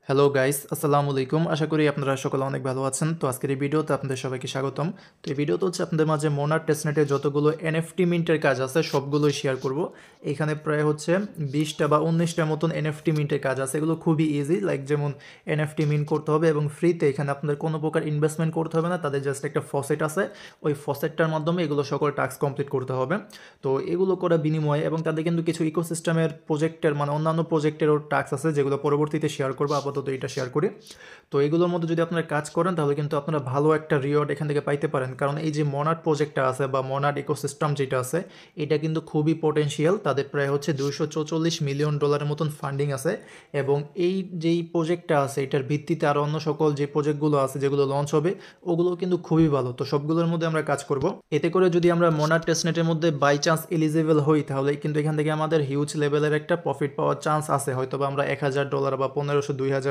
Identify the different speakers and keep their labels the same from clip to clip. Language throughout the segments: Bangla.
Speaker 1: হ্যালো গাইস, আসসালামু আলাইকুম। আশা করি আপনারা সকলে অনেক ভালো আছেন। তো আজকের এই ভিডিওতে আপনাদের সবাইকে স্বাগতম। তো এই ভিডিওতে হচ্ছে আপনাদের মাঝে মোনার টেস্টনেটে যতগুলো এনএফটি মিন্টের কাজ আছে সবগুলোই শেয়ার করব। এখানে প্রায় হচ্ছে 20টা বা 19টার মতন এনএফটি মিন্টের কাজ আছে। এগুলো খুবই ইজি, লাইক যেমন এনএফটি মিন্ট করতে হবে এবং ফ্রিতে, এখানে আপনাদের কোনো প্রকার ইনভেস্টমেন্ট করতে হবে না। তাদের জাস্ট একটা ফসেট আছে, ওই ফসেটটার মাধ্যমে এগুলো সকল টাস্ক কমপ্লিট করতে হবে। তো এগুলো করা বিনিময়ে, এবং তাদের কিন্তু কিছু ইকোসিস্টেমের প্রজেক্টের মানে অন্যান্য প্রজেক্টেরও টাস্ক আছে যেগুলো পরবর্তীতে শেয়ার করবো, আপাতত এটা শেয়ার করি। তো এগুলোর মধ্যে যদি আপনারা কাজ করেন তাহলে কিন্তু আপনারা ভালো একটা রিওয়ার্ড এখান থেকে পাইতে পারেন, কারণ এই যে মনার্ড প্রজেক্টটা আছে বা মনার্ড ইকোসিস্টেম যেটা আছে, এটা কিন্তু খুবই পোটেনশিয়াল। তাদের প্রায় হচ্ছে $244 মিলিয়ন মতন ফান্ডিং আছে, এবং এই যেই প্রজেক্টটা আছে এটার ভিত্তিতে আরও অন্য সকল যে প্রজেক্টগুলো আছে যেগুলো লঞ্চ হবে ওগুলো কিন্তু খুবই ভালো। তো সবগুলোর মধ্যে আমরা কাজ করব। এতে করে যদি আমরা মনার্ড টেস্টনেটের মধ্যে বাই চান্স এলিজিবল হই তাহলে কিন্তু এখান থেকে আমাদের হিউজ লেভেলের একটা প্রফিট পাওয়ার চান্স আছে। হয়তো বা আমরা $1,000 বা 1500-2000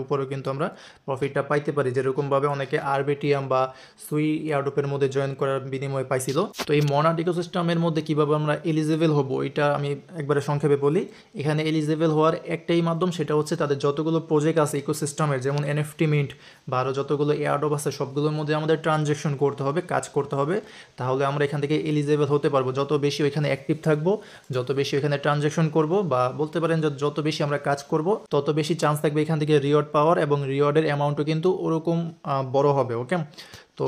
Speaker 1: উপরেও কিন্তু আমরা প্রফিটটা পাইতে পারি, যেরকমভাবে অনেকে আরবিটিএম বা সুই এয়ারড্রপের মধ্যে জয়েন করার বিনিময়ে পাইছিল। তো এই মনার্ড ইকোসিস্টেমের মধ্যে কীভাবে আমরা এলিজিবল হব এটা আমি একবারে সংক্ষেপে বলি। এখানে এলিজিবল হওয়ার একটাই মাধ্যম, সেটা হচ্ছে তাদের যতগুলো প্রজেক্ট আছে ইকোসিস্টেমের, যেমন এনএফটি মিন্ট বা আরও যতগুলো এয়ারড্রপ আছে সবগুলোর মধ্যে আমাদের ট্রানজ্যাকশন করতে হবে, কাজ করতে হবে। তাহলে আমরা এখান থেকে এলিজিবল হতে পারবো। যত বেশি ওইখানে অ্যাক্টিভ থাকবো, যত বেশি ওইখানে ট্রানজ্যাকশন করব, বা বলতে পারেন যত বেশি আমরা কাজ করব তত বেশি চান্স থাকবে এখান থেকে রিওয়ার্ড পাওয়ার, এবং রিওয়ার্ডের অ্যামাউন্টও কিন্তু ওরকম বড় হবে। ওকে, তো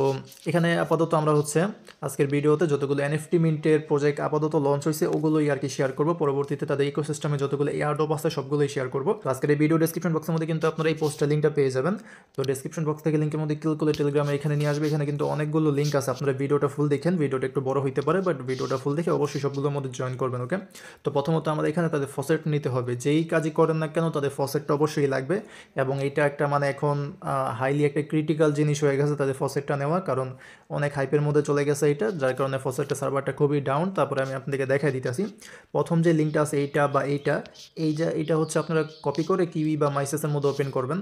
Speaker 1: এখানে আপাতত আমরা হচ্ছে আজকের ভিডিওতে যতগুলো এনএফটি মিন্টের প্রজেক্ট আপাতত লঞ্চ হয়েছে ওগুলোই আর কি শেয়ার করবো। পরবর্তীতে তাদের ইকোসিস্টেমে যতগুলো এয়ারড্রপ আছে সবগুলোই শেয়ার করবো। তো আজকের এই ভিডিও ডেসক্রিপশন বক্সের মধ্যে কিন্তু আপনারা এই পোস্টের লিঙ্কটা পেয়ে যাবেন। তো ডেসক্রিপশন বক্স থেকে লিঙ্কের মধ্যে ক্লিক করলে টেলিগ্রামে এখানে নিয়ে আসবে। এখানে কিন্তু অনেকগুলো লিঙ্ক আছে, আপনারা ভিডিওটা ফুল দেখেন। ভিডিওটা একটু বড় হইতে পারে, বাট ভিডিওটা ফুল দেখে অবশ্যই সবগুলোর মধ্যে জয়েন করবেন। ওকে, তো প্রথমত আমাদের এখানে তাদের ফসেট নিতে হবে। যেই কাজই করেন না কেন তাদের ফসেটটা অবশ্যই লাগবে, এবং এটা একটা মানে এখন হাইলি একটা ক্রিটিক্যাল জিনিস হয়ে গেছে তাদের ফসেটটা নেওয়া, কারণ অনেক হাইপের মধ্যে চলে গেছে এটা, যার কারণে ফসেটটা সার্ভারটা খুবই ডাউন। তারপরে আমি আপনাদেরকে দেখাই দিতেছি। প্রথম যে লিঙ্কটা আছে এইটা বা এইটা হচ্ছে আপনারা কপি করে কিউই বা মাইসেসের মধ্যে ওপেন করবেন।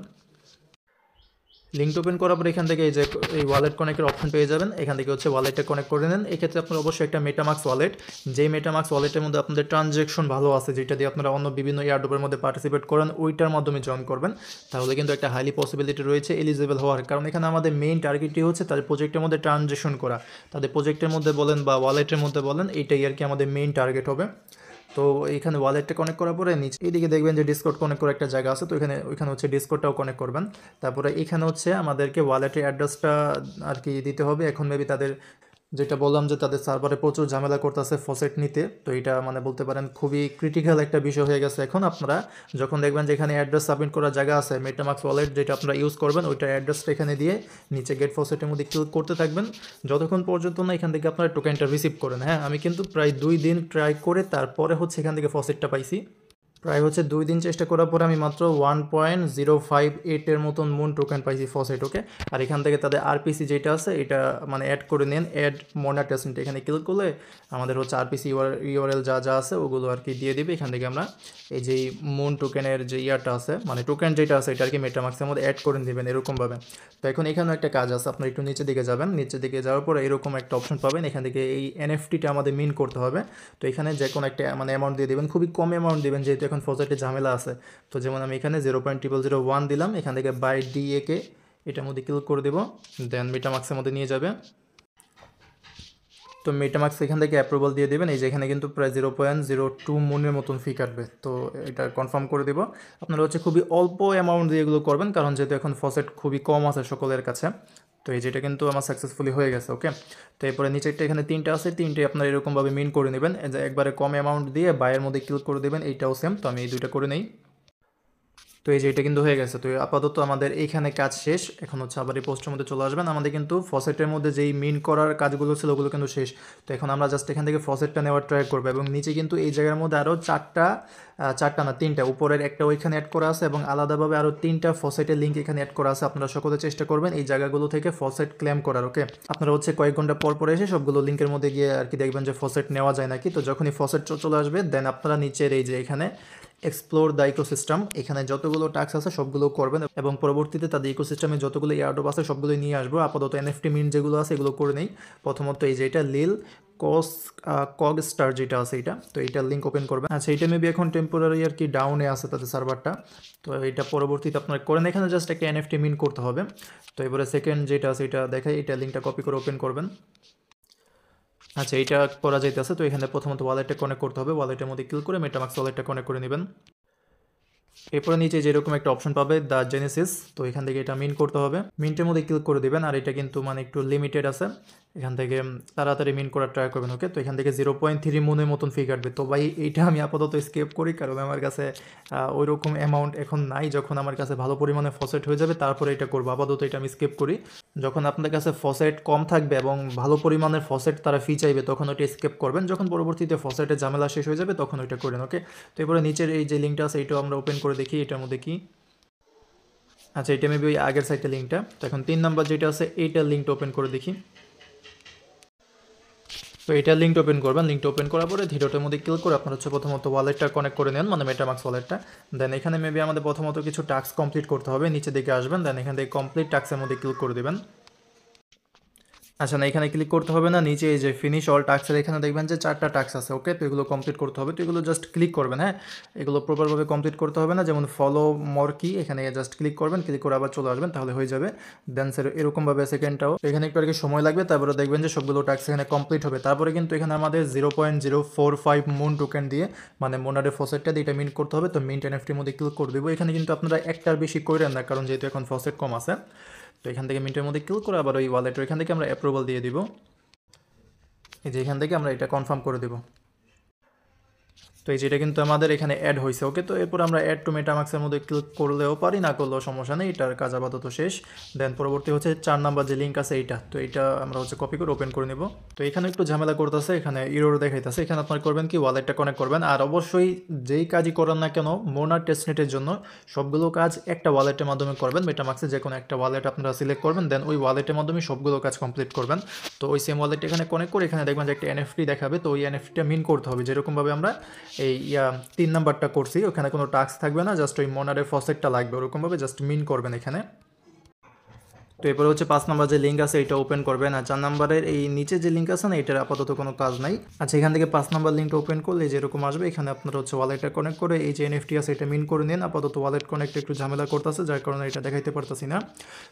Speaker 1: লিঙ্ক ওপেন করার পর এখান থেকে এই যে এই ওয়ালেট কানেক্টের অপশন পেয়ে যাবেন। এখান থেকে হচ্ছে ওয়ালেটটা কানেক্ট করে নেন। এক্ষেত্রে আপনার অবশ্যই একটা মেটামাক্স ওয়ালেট, যেই মেটামাক্স ওয়ালেটের মধ্যে আপনাদের ট্রানজ্যাকশন ভালো আছে, যেটা দিয়ে আপনারা অন্য বিভিন্ন এয়ারড্রপের মধ্যে পার্টিসিপেট করেন, ওইটার মাধ্যমে জয়েন করবেন। তাহলে কিন্তু একটা হাইলি পসিবিলিটি রয়েছে এলিজিবল হওয়ার, কারণ এখানে আমাদের মেইন টার্গেটই হচ্ছে তাদের প্রজেক্টের মধ্যে ট্রানজ্যাকশন করা। তাদের প্রজেক্টের মধ্যে বলেন বা ওয়ালেটের মধ্যে বলেন, এইটাই আর কি আমাদের মেইন টার্গেট হবে। তো এইখানে ওয়ালেটটা কানেক্ট করার পরে নিচে এইদিকে দেখবেন যে ডিসকর্ড কানেক্ট করার একটা জায়গা আছে। তো ওইখানে হচ্ছে ডিসকর্ডটাও কানেক্ট করবেন। তারপরে এখানে হচ্ছে আমাদেরকে ওয়ালেটের অ্যাড্রেসটা আর কি দিতে হবে। এখন মেবি তাদের যেটা বললাম যে তাদের সার্ভারে প্রচুর ঝামেলা করতেছে ফসেট নিতে, তো এটা মানে বলতে পারেন খুবই ক্রিটিক্যাল একটা বিষয় হয়ে গেছে এখন। আপনারা যখন দেখবেন যে এখানে অ্যাড্রেস সাবমিট করার জায়গা আছে, মেটামাক্স ওয়ালেট যেটা আপনারা ইউজ করবেন ওইটার অ্যাড্রেসটা এখানে দিয়ে নিচে গেট ফসেটের মধ্যে ক্লিক করতে থাকবেন যতক্ষণ পর্যন্ত না এখান থেকে আপনারা টোকেনটা রিসিভ করেন। হ্যাঁ, আমি কিন্তু প্রায় 2 দিন ট্রাই করে তারপরে হচ্ছে এখান থেকে ফসেটটা পাইছি। প্রায় হচ্ছে 2 দিন চেষ্টা করার পরে আমি মাত্র 1.058 মতন মুন টোকেন পাইছি ফসেট। ওকে, আর এখান থেকে তাদের আরপিসি যেটা আছে এটা মানে অ্যাড করে নেন। অ্যাড মনার টেস্টনেট এখানে ক্লিক করলে আমাদের হচ্ছে আরপিসি ইউআরএল যা আছে ওগুলো আর কি দিয়ে দিবে। এখান থেকে আমরা এই যে মুন টোকেনের যে ইয়ারটা আছে মানে টোকেন যেটা আছে এটা আর কি মেটামাক্সের মধ্যে অ্যাড করে দেবেন এরকমভাবে। তো এখন এখানেও একটা কাজ আছে, আপনার একটু নিচের দিকে যাবেন। নিচের দিকে যাওয়ার পরে এরকম একটা অপশন পাবেন, এখান থেকে এই এনএফটিটা আমাদের মিন করতে হবে। তো এখানে যে কোনো একটা মানে অ্যামাউন্ট দিয়ে দেবেন, খুবই কম অ্যামাউন্ট দেবেন যেহেতু এখন ফসেটে ঝামেলা আছে। তো যেমন আমি এখানে 0.001 দিলাম। এখান থেকে বাই ডিএকে এটার মধ্যে ক্লিক করে দেবো, দেন মেটামাক্সের মধ্যে নিয়ে যাবে। তো মেটামাক্স এখান থেকে অ্যাপ্রুভাল দিয়ে দেবেন। এই যে এখানে কিন্তু প্রায় 0.02 মুনের মতন ফি কাটবে, তো এটা কনফার্ম করে দেবো। আপনারা হচ্ছে খুবই অল্প অ্যামাউন্ট দিয়ে এগুলো করবেন, কারণ যেহেতু এখন ফসেট খুবই কম আছে সকলের কাছে। তো এই যেটা কিন্তু আমার সাকসেসফুলি হয়ে গেছে। ওকে, তো এরপরে নিচেরটা এখানে 3টা আছে, 3টে আপনারা এরকমভাবে মিন করে নেবেন। একবারে কম অ্যামাউন্ট দিয়ে বাইয়ের মধ্যে ক্লিক করে দেবেন। এইটাও সেম, তো আমি এই দুইটা করে নেই। তো এই যে এটা কিন্তু হয়ে গেছে। তো আপাতত আমাদের এইখানে কাজ শেষ। এখন হচ্ছে আবার এই পোস্টের মধ্যে চলে আসবেন। আমাদের কিন্তু ফসেটের মধ্যে যেই মিন করার কাজগুলো ছিল ওগুলো কিন্তু শেষ। তো এখন আমরা জাস্ট এখান থেকে ফসেটটা নেওয়ার ট্রাই করবো, এবং নিচে কিন্তু এই জায়গার মধ্যে আরও চারটা না 3টা, উপরের একটা ওইখানে অ্যাড করা আছে, এবং আলাদাভাবে আরও 3টা ফসেটের লিঙ্ক এখানে অ্যাড করা আছে। আপনারা সকলে চেষ্টা করবেন এই জায়গাগুলো থেকে ফসেট ক্লেম করার। ওকে, আপনারা হচ্ছে কয়েক ঘন্টা পর পর এসে সবগুলো লিঙ্কের মধ্যে গিয়ে আর কি দেখবেন যে ফসেট নেওয়া যায় নাকি। তো যখনই ফসেট চলে আসবে দেন আপনারা নিচের এই যে এখানে এক্সপ্লোর দ্য ইকোসিস্টেম, এখানে যতগুলো টাস্ক আছে সবগুলো করবেন এবং পরবর্তীতে তাদের ইকোসিস্টেমে যতগুলো এয়ারড্রপ আছে সবগুলো নিয়ে আসবো। আপাতত এনএফটি মিন্ট যেগুলো আছে এগুলো করে নেই। প্রথমত এই যে এটা লিল কগ স্টার যেটা আছে এটা, তো এইটার লিঙ্ক ওপেন করবেন। আচ্ছা এটা মেবি এখন টেম্পোরারি আর কি ডাউনে আছে তাদের সার্ভারটা, তো এটা পরবর্তীতে আপনারা করেন। এখানে জাস্ট একটা এনএফটি মিন্ট করতে হবে। তো এবারে সেকেন্ড যেটা আছে এটা দেখাই, এটা লিঙ্কটা কপি করে ওপেন করবেন। আচ্ছা এইটা করা যাইতেছে। তো এখানে প্রথমত ওয়ালেটটা কানেক্ট করতে হবে, ওয়ালেটের মধ্যে ক্লিক করে মেটামাক্স ওয়ালেটটা কানেক্ট করে নেবেন। এরপরে নিচে যেরকম একটা অপশন পাবে দ্য জেনেসিস, তো এখান থেকে এটা মিন্ট করতে হবে, মিন্টের মধ্যে ক্লিক করে দেবেন। আর এটা কিন্তু মানে একটু লিমিটেড আছে, এখান থেকে তাড়াতাড়ি মিন্ট করার ট্রাই করবেন। ওকে, তো এখান থেকে 0.3 মনের মতন ফি কাটবে। তো ভাই এইটা আমি আপাতত স্কেপ করি, কারণ আমার কাছে ওই রকম অ্যামাউন্ট এখন নাই। যখন আমার কাছে ভালো পরিমাণে ফসেট হয়ে যাবে তারপরে এটা করবো, আপাতত এটা আমি স্কেপ করি। যখন আপনার কাছে ফসেট কম থাকবে এবং ভালো পরিমাণের ফসেট তারা ফি চাইবে তখন ওইটা স্কেপ করবেন, যখন পরবর্তীতে ফসেটের ঝামেলা শেষ হয়ে যাবে তখন ওইটা করেন। ওকে, তো এরপরে নিচের এই যে লিঙ্কটা আছে এটাও আমরা ওপেন করে দেখি এটার মধ্যে কি। আচ্ছা এটা মেবি ওই আগের সাইডের লিঙ্কটা। তো এখন 3 নাম্বার যেটা আছে এইটার লিঙ্কটা ওপেন করে দেখি। তো এটার লিঙ্কটা ওপেন করবেন, লিঙ্কটা ওপেন করার পরে ভিডিওটার মধ্যে ক্লিক করে আপনার হচ্ছে প্রথমত ওয়ালেটটা কানেক্ট করে নেন, মানে মেটামাক্স ওয়ালেটটা। দেন এখানে মেবি আমাদের প্রথমত কিছু টাস্ক কমপ্লিট করতে হবে, নিচে দিকে আসবেন, দেন এখান থেকে কমপ্লিট টাস্কের মধ্যে ক্লিক করে দেবেন। আচ্ছা না এখানে ক্লিক করতে হবে না, নিচে এই যে ফিনিশ অল টাস্কের এখানে দেখবেন যে 4টা টাস্ক আছে। ওকে, তো এগুলো কমপ্লিট করতে হবে, তো এগুলো জাস্ট ক্লিক করবেন। হ্যাঁ, এগুলো প্রপারভাবে কমপ্লিট করতে হবে না, যেমন ফলো মোর কি, এখানে জাস্ট ক্লিক করবেন, ক্লিক করে আবার চলে আসবেন, তাহলে হয়ে যাবে। দেন স্যার এরকমভাবে সেকেন্ডটাও এখানে একটু আর কি সময় লাগবে, তারপরে দেখবেন যে সবগুলো টাস্ক এখানে কমপ্লিট হবে। তারপরে কিন্তু এখানে আমাদের 0.045 মুন টোকেন দিয়ে মানে মোনারের ফসেটটা দিয়ে এটা মিন্ট করতে হবে। তো মিন্ট এনএফটির মধ্যে ক্লিক করে দেবো। এখানে কিন্তু আপনারা একটার বেশি করেন না, কারণ যেহেতু এখন ফসেট কম আছে। তো এখান থেকে মিন্টের মধ্যে ক্লিক করে আবার ওই ওয়ালেটের এখান থেকে আমরা অ্যাপ্রুভাল দিয়ে দিব। এই যে এখান থেকে আমরা এটা কনফার্ম করে দেব। তো এই যেটা কিন্তু আমাদের এখানে অ্যাড হয়েছে। ওকে, তো এরপর আমরা অ্যাড টু মেটামাক্সের মধ্যে ক্লিক করলেও পারি, না করলেও সমস্যা নেই, এটার কাজ আপাতত শেষ। দেন পরবর্তী হচ্ছে 4 নাম্বার যে লিঙ্ক আছে এইটা, তো এটা আমরা হচ্ছে কপি করে ওপেন করে নেব। তো এখানে একটু ঝামেলা করতেছে, এখানে ইরোর দেখাইতেছে। এখানে আপনার করবেন কি ওয়ালেটটা কানেক্ট করবেন, আর অবশ্যই যেই কাজই করেন না কেন মোনার টেস্টনেটের জন্য সবগুলো কাজ একটা ওয়ালেটের মাধ্যমে করবেন। মেটামাক্সে যে কোনো একটা ওয়ালেট আপনারা সিলেক্ট করবেন, দেন ওই ওয়ালেটের মাধ্যমে সবগুলো কাজ কমপ্লিট করবেন। তো ওই সেম ওয়ালেট এখানে কানেক্ট করে এখানে দেখবেন যে একটা এনএফটি দেখাবে, তো ওই এনএফটিটা মিন করতে হবে যেরকমভাবে আমরা এই 3 নাম্বারটা করছি। ওখানে কোনো টাস্ক থাকবে না, জাস্ট ওই মনারের ফসেটটা লাগবে, ওরকমভাবে জাস্ট মিন করবেন এখানে। তো এরপরে হচ্ছে 5 নাম্বার যে লিঙ্ক আছে এটা ওপেন করবেন, আর 4 নাম্বারের এই নিচে যে লিঙ্ক আছে না এটার আপাতত কোনো কাজ নাই। আচ্ছা এখান থেকে 5 নাম্বার লিঙ্কটা ওপেন করলে যেরকম আসবে, এখানে আপনারা হচ্ছে ওয়ালেটটা কানেক্ট করে এই যে এনএফটি আছে এটা মিন করে নিন। আপাতত ওয়ালেট কানেক্ট একটু ঝামেলা করতেছে, যার কারণে এটা দেখাইতে পারতেছি না।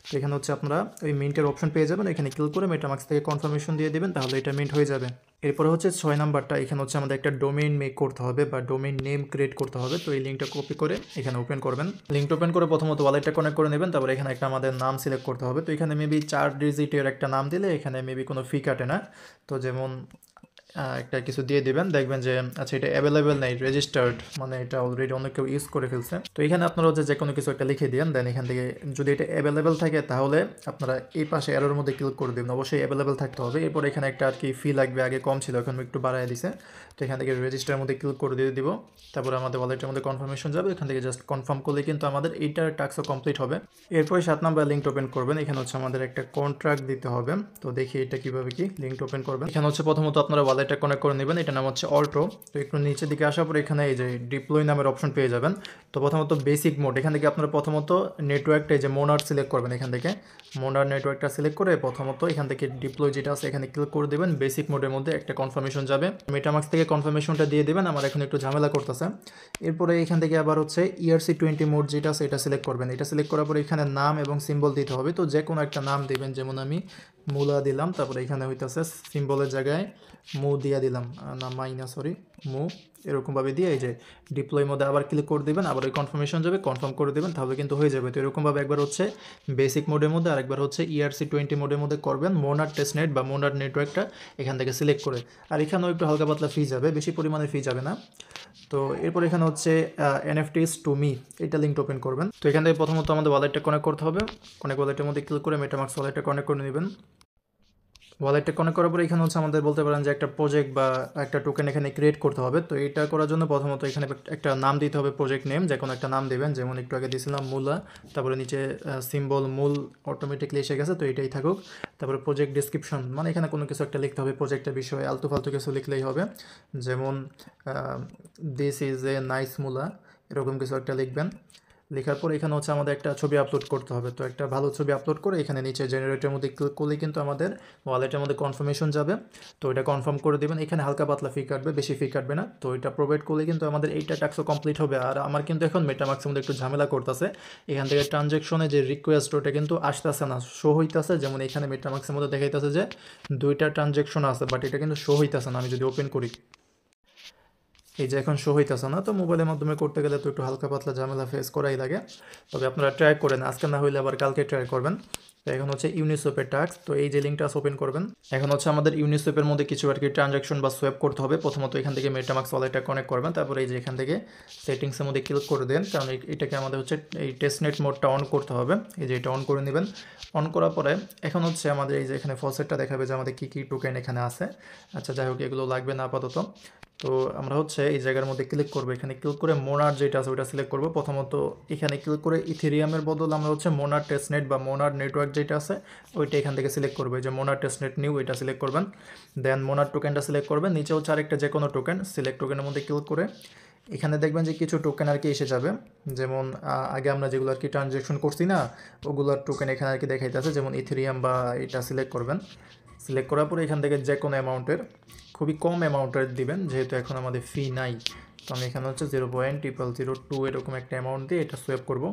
Speaker 1: তো এখানে হচ্ছে আপনারা ওই মিন্টের অপশন পেয়ে যাবেন, এখানে ক্লিক করে মেটামাক্স থেকে কনফার্মেশন দিয়ে দেবেন, তাহলে এটা মিন্ট হয়ে যাবে। এরপরে হচ্ছে 6 নাম্বারটা, এখানে হচ্ছে আমাদের একটা ডোমেইন মেক করতে হবে বা ডোমেইন নেম ক্রিয়েট করতে হবে। তো এই লিঙ্কটা কপি করে এখানে ওপেন করবেন, লিঙ্কটা ওপেন করে প্রথমত ওয়ালেটটা কানেক্ট করে নেবেন, তারপরে এখানে একটা আমাদের নাম সিলেক্ট করতে হবে। তো এখানে মেবি 4 ডিজিটের একটা নাম দিলে এখানে মেবি কোনো ফি কাটে না। তো যেমন একটা কিছু দিয়ে দিবেন, দেখবেন যে আচ্ছা এটা অ্যাভেলেবেল নেই, রেজিস্টার্ড, মানে এটা অলরেডি অনেক কেউ ইউজ করে ফেলছে। তো এখানে আপনারা হচ্ছে যে কোনো কিছু একটা লিখে দিন, দেন এখান থেকে যদি এটা অ্যাভেলেবেল থাকে তাহলে আপনারা এই পাশে অ্যারোর মধ্যে ক্লিক করে দেবেন, অবশ্যই অ্যাভেলেবেল থাকতে হবে। এরপর এখানে একটা আর কি ফি লাগবে, আগে কম ছিল এখন একটু বাড়ায় দিছে। তো এখান থেকে রেজিস্টারের মধ্যে ক্লিক করে দিয়ে দিব, তারপর আমাদের ওয়ালেটের মধ্যে কনফার্মেশন যাবে, এখান থেকে জাস্ট কনফার্ম করলে কিন্তু আমাদের এইটার টাস্কও কমপ্লিট হবে। এরপরে 7 নাম্বার লিঙ্ক ওপেন করবেন, এখানে হচ্ছে আমাদের একটা কন্ট্রাক্ট দিতে হবে। তো দেখি এটা কিভাবে কি লিঙ্ক ওপেন করবেন। এখানে হচ্ছে প্রথমত আপনারা ওয়ালেটটা কানেক্ট করে নেবেন, এটা নাম হচ্ছে অল্টো। তো একটু নিচের দিকে আসার পর এখানে এই যে ডিপ্লয় নামের অপশন পেয়ে যাবেন। তো প্রথমত বেসিক মোড, এখান থেকে আপনারা প্রথমত নেটওয়ার্কটা এই যে মোনার সিলেক্ট করবেন, এখান থেকে মোনার নেটওয়ার্কটা সিলেক্ট করে প্রথমত এখান থেকে ডিপ্লয় যেটা আছে এখানে ক্লিক করে দেবেন। বেসিক মোডের মধ্যে একটা কনফার্মেশন যাবে, মেটামাক্স থেকে কনফার্মেশনটা দিয়ে দেবেন, আমার এখন একটু ঝামেলা করতেছে। এরপরে এখান থেকে আবার হচ্ছে ERC20 মোড যেটা আছে এটা সিলেক্ট করবেন, এটা সিলেক্ট করার পরে এখানে নাম এবং সিম্বল দিতে হবে। তো যে কোনো একটা নাম দিবেন, যেমন আমি মুলা দিলাম, তারপরে এখানে হইতেছে সিম্বলের জায়গায় মু দিয়া দিলাম, না মাইনা সরি মু, এরকমভাবে দিয়ে এই যে ডিপ্লয় মধ্যে আবার ক্লিক করে দেবেন, আবার ওই কনফার্মেশন যাবে, কনফার্ম করে দেবেন, তাহলে কিন্তু হয়ে যাবে। তো এরকমভাবে একবার হচ্ছে বেসিক মোডের মধ্যে আর একবার হচ্ছে ERC20 মোডের মধ্যে করবেন, মোনার টেস্টনেট বা মোনার নেটওয়ার্কটা এখান থেকে সিলেক্ট করে। আর এখানেও একটু হালকা পাতলা ফি যাবে, বেশি পরিমাণে ফি যাবে না। তো এরপর এখানে হচ্ছে NFTs টু মি, এটা লিঙ্ক ওপেন করবেন। তো এখান থেকে প্রথমত আমাদের ওয়ালেটটা কানেক্ট করতে হবে, কানেক্ট ওয়ালেটের মধ্যে ক্লিক করে মেটামাক্স ওয়ালেটটা কানেক্ট করে নেবেন। ওয়ালেটটা কানেক্ট করার পরে এখানে হচ্ছে আমাদের বলতে পারেন যে একটা প্রজেক্ট বা একটা টোকেন এখানে ক্রিয়েট করতে হবে। তো এটা করার জন্য প্রথমত এখানে একটা নাম দিতে হবে, প্রজেক্ট নেম, যে কোনো একটা নাম দেবেন, যেমন একটু আগে দিয়েছিলাম মুলা, তারপরে নিচে সিম্বল মূল অটোমেটিকলি এসে গেছে, তো এটাই থাকুক। তারপরে প্রজেক্ট ডিসক্রিপশন, মানে এখানে কোনো কিছু একটা লিখতে হবে প্রজেক্টের বিষয়ে, আলতু ফালতু কিছু লিখলেই হবে, যেমন দিস ইজ এ নাইস মুলা, এরকম কিছু একটা লিখবেন। লেখার পর এখানে হচ্ছে আমাদের একটা ছবি আপলোড করতে হবে। তো একটা ভালো ছবি আপলোড করে এখানে নিচে জেনারেটরের মধ্যে ক্লিক করলে কিন্তু আমাদের ওয়ালেটের মধ্যে কনফার্মেশন যাবে। তো এটা কনফার্ম করে দেবেন। এখানে হালকা পাতলা ফি কাটবে, বেশি ফি কাটবে না। তো এটা প্রোভাইড করলে কিন্তু আমাদের এইটা টাস্কও কমপ্লিট হবে। আর আমার কিন্তু এখন মেটামাক্সের মধ্যে একটু ঝামেলা করতেছে। এখান থেকে ট্রানজ্যাকশনে যে রিকোয়েস্ট ওটা কিন্তু আসতেছে না, শো হইতেছে। যেমন এখানে মেটামাক্সের মধ্যে দেখাইতেছে যে 2টা ট্রানজ্যাকশন আছে, বাট এটা কিন্তু শো হইতেছে না। আমি যদি ওপেন করি, এই যে এখন শো হইতেছে না। তো মোবাইলের মাধ্যমে করতে গেলে তো একটু হালকা পাতলা ঝামেলা ফেস করাই লাগে। তবে আপনারা ট্রাই করেন, আজকে না হইলে আবার কালকে ট্রাই করবেন। তো এখন হচ্ছে ইউনিসোপের টাস্ক। তো এই যে লিঙ্কটা ওপেন করবেন, এখন হচ্ছে আমাদের ইউনিসোপের মধ্যে কিছু আর কি ট্রানজাকশন বা সোয়াপ করতে হবে। প্রথমত এখান থেকে মেটামাক্স ওয়ালেটটা কানেক্ট করবেন, তারপরে এই যে এখান থেকে সেটিংসের মধ্যে ক্লিক করে দেন, কারণ এটাকে আমাদের হচ্ছে এই টেস্টনেট মোডটা অন করতে হবে। এই যে এটা অন করে নেবেন। অন করার পরে এখন হচ্ছে আমাদের এই যে এখানে ফসেটটা দেখাবে যে আমাদের কী কী টোকেন এখানে আছে। আচ্ছা যাই হোক, এগুলো লাগবে না আপাতত। তো আমরা হচ্ছে এই জায়গার মধ্যে ক্লিক করবো। এখানে ক্লিক করে মোনার যেটা আছে ওইটা সিলেক্ট করবো। প্রথমত এখানে ক্লিক করে ইথেরিয়ামের বদল আমরা হচ্ছে মোনার টেস্টনেট বা মোনার নেটওয়ার্ক যেটা আছে ওইটা এখান থেকে সিলেক্ট করবো। এই যে মোনার টেস্টনেট নিউ, এটা সিলেক্ট করবেন। দেন মোনার টোকেনটা সিলেক্ট করবেন। নিচে হচ্ছে আরেকটা যে কোনো টোকেন, সিলেক্ট টোকেনের মধ্যে ক্লিক করে এখানে দেখবেন যে কিছু টোকেন আর কি এসে যাবে। যেমন আগে আমরা যেগুলো আর কি ট্রানজ্যাকশন করছি না, ওগুলোর টোকেন এখানে আর কি দেখাইতেছে। যেমন ইথেরিয়াম বা এটা সিলেক্ট করবেন। সিলেক্ট করার পরে এখান থেকে যে কোনো অ্যামাউন্টের, খুবই কম অ্যামাউন্টের দিবেন, যেহেতু এখন আমাদের ফি নাই। তো আমি এখানে হচ্ছে 0.0002 এরকম একটা অ্যামাউন্ট দিয়ে এটা সোয়াপ করব।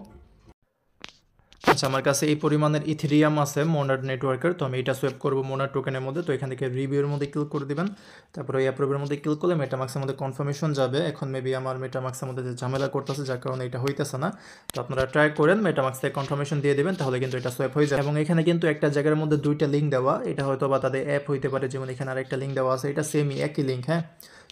Speaker 1: আচ্ছা, আমার কাছে এই পরিমাণের ইথেরিয়াম আছে মোনার নেটওয়ার্কের, তো আমি এটা সোয়াপ করবো মোনার টোকেনের মধ্যে। তো এখান থেকে রিভিউর মধ্যে ক্লিক করে দিবেন। তারপরে এই অ্যাপ্রুভের মধ্যে ক্লিক করলে মেটামাক্সের মধ্যে কনফার্মেশন যাবে। এখন মেবি আমার মেটামাক্সের মধ্যে যে ঝামেলা করতেছে, যার কারণে এটা হইতেছে না। তো আপনারা ট্রাই করেন, মেটামাক্স থেকে কনফার্মেশন দিয়ে দেবেন, তাহলে কিন্তু এটা সোয়াপ হয়ে যায়। এবং এখানে কিন্তু একটা জায়গার মধ্যে 2টা লিঙ্ক দেওয়া, এটা হয়তো বা তাদের অ্যাপ হইতে পারে। যেমন এখানে আরেকটা লিঙ্ক দেওয়া আছে, এটা সেমই একই লিঙ্ক। হ্যাঁ,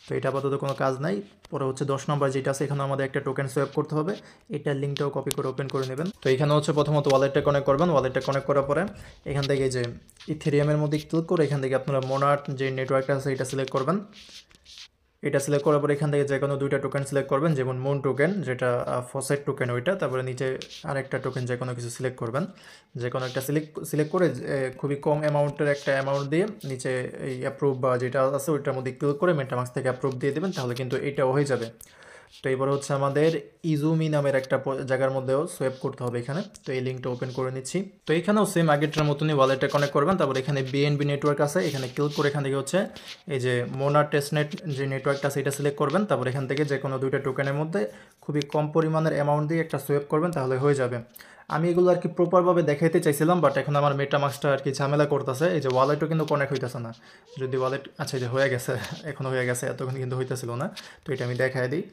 Speaker 1: তো এটা আপাতত কোনো কাজ নাই। পরে হচ্ছে 10 নম্বর যেটা আছে, এখানে আমাদের একটা টোকেন সোয়াপ করতে হবে। এটার লিঙ্কটাও কপি করে ওপেন করে নেবেন। তো এখানে হচ্ছে প্রথমত ওয়ালেটটা কানেক্ট করবেন। ওয়ালেটটা কানেক্ট করার পরে এখান থেকে যে ইথেরিয়ামের মধ্যে ক্লিক করে এখান থেকে আপনারা মোনার যে নেটওয়ার্কটা আছে এটা সিলেক্ট করবেন। এটা সিলেক্ট করার পরে এখান থেকে যে কোনো 2টা টোকেন সিলেক্ট করবেন, যেমন মুন টোকেন যেটা ফসেট টোকেন ওইটা। তারপরে নিচে আরেকটা টোকেন যে কোনো কিছু সিলেক্ট করবেন। যে কোনো একটা সিলেক্ট করে খুবই কম অ্যামাউন্টের একটা অ্যামাউন্ট দিয়ে নিচে এই অ্যাপ্রুভ বা যেটা আছে ওইটার মধ্যে ক্লিক করে মেটামাক্স থেকে অ্যাপ্রুভ দিয়ে দেবেন, তাহলে কিন্তু এটাও হয়ে যাবে। তো এবার হচ্ছে আমাদের ইজুমি নামের একটা জায়গার মধ্যেও সোয়াপ করতে হবে এখানে। তো এই লিঙ্কটা ওপেন করে নিচ্ছি। তো এখানেও সেম আগেরটার মতনই ওয়ালেটটা কানেক্ট করবেন। তারপর এখানে বিএনবি নেটওয়ার্ক আছে, এখানে ক্লিক করে এখান থেকে হচ্ছে এই যে মোনার টেস্টনেট যে নেটওয়ার্কটা আছে এটা সিলেক্ট করবেন। তারপর এখান থেকে যে কোনো 2টা টোকেনের মধ্যে খুবই কম পরিমাণের অ্যামাউন্ট দিয়ে একটা সোয়াপ করবেন, তাহলে হয়ে যাবে। আমি এগুলো আর কি প্রপারভাবে দেখাইতে চাইছিলাম, বাট এখন আমার মেটামাক্সটা আর কি ঝামেলা করতেছে। এই যে ওয়ালেটও কিন্তু কানেক্ট হইতেছে না। যদি ওয়ালেট, আচ্ছা এই যে হয়ে গেছে, এখনও হয়ে গেছে, এতক্ষণ কিন্তু হইতেছিল না। তো এটা আমি দেখাই দিই।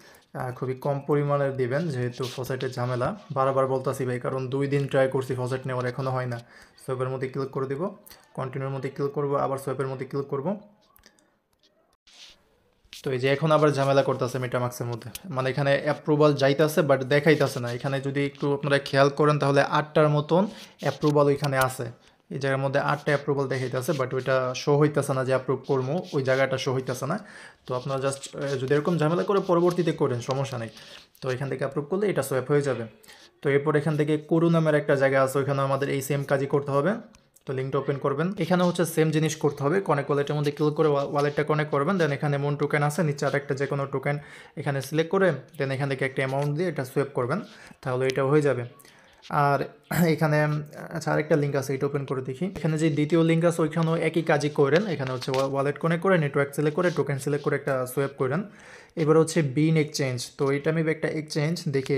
Speaker 1: খুবই কম পরিমাণের দিবেন, যেহেতু ফসেটের ঝামেলা। বারবার বলতেছি ভাই, কারণ 2 দিন ট্রাই করছি ফসেট নেওয়ার, এখনও হয় না। সোয়াপের মধ্যে ক্লিক করে দিব, কন্টিনিউর মধ্যে ক্লিক করব, আবার সোয়াপের মধ্যে ক্লিক করব। তো এই যে এখন আবার ঝামেলা করতেছে মেটামাক্সের মধ্যে, মানে এখানে অ্যাপ্রুভাল যাইতেছে বাট দেখাইতেছে না। এখানে যদি একটু আপনারা খেয়াল করেন তাহলে 8টার মতন অ্যাপ্রুভাল ওইখানে আছে। এই জায়গার মধ্যে 8টা অ্যাপ্রুভাল দেখাইতেছে, বাট ওইটা শো হইতেছে না যে অ্যাপ্রুভ করবো, ওই জায়গাটা শো হইতেছে না। তো আপনারা জাস্ট যদি এরকম ঝামেলা করে পরবর্তীতে করেন, সমস্যা নেই। তো এখান থেকে অ্যাপ্রুভ করলে এটা সোয়াপ হয়ে যাবে। তো এরপর এখান থেকে করু নামের একটা জায়গা আছে, ওইখানে আমাদের এই সেম কাজই করতে হবে। তো লিঙ্কটা ওপেন করবেন। এখানে হচ্ছে সেম জিনিস করতে হবে, কনেক্ট ওয়ালেটের মধ্যে ক্লিক করে ওয়ালেটটা কনেক্ট করবেন। দেন এখানে মুন টোকেন আছে, নিচে আরেকটা যে কোনো টোকেন এখানে সিলেক্ট করে দেন এখান থেকে একটা অ্যামাউন্ট দিয়ে এটা সোয়াপ করবেন, তাহলে এটা হয়ে যাবে। আর এখানে আচ্ছা আরেকটা লিঙ্ক আছে, এটা ওপেন করে দেখি। এখানে যে দ্বিতীয় লিঙ্ক আছে ওইখানেও একই কাজই করেন। এখানে হচ্ছে ওয়ালেট কানেক্ট করে নেটওয়ার্ক সিলেক্ট করে টোকেন সিলেক্ট করে একটা সোয়াপ করেন। এবার হচ্ছে বিন এক্সচেঞ্জ। তো এটা আমি একটা এক্সচেঞ্জ দেখি,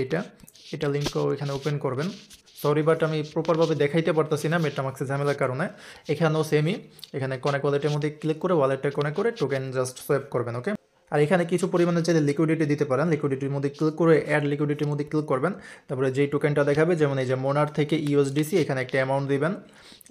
Speaker 1: এটা লিঙ্কও এখানে ওপেন করবেন। সরি, বাট আমি প্রপারভাবে দেখাইতে পারতেছি না মেটামাক্সের ঝামেলার কারণে। এখানেও সেমই, এখানে কনেক্ট ওয়ালেটের মধ্যে ক্লিক করে ওয়ালেটটা কনেক্ট করে টোকেন জাস্ট সোয়াপ করবেন। ওকে, আর এখানে কিছু পরিমাণে চাইলে লিকুইডিটি দিতে পারেন। লিকুইডিটির মধ্যে ক্লিক করে অ্যাড লিকুইডিটির মধ্যে ক্লিক করবেন। তারপরে যেই টোকেনটা দেখাবে, যেমন এই যে মোনার থেকে ইউএসডিসি, এখানে একটা অ্যামাউন্ট দিবেন।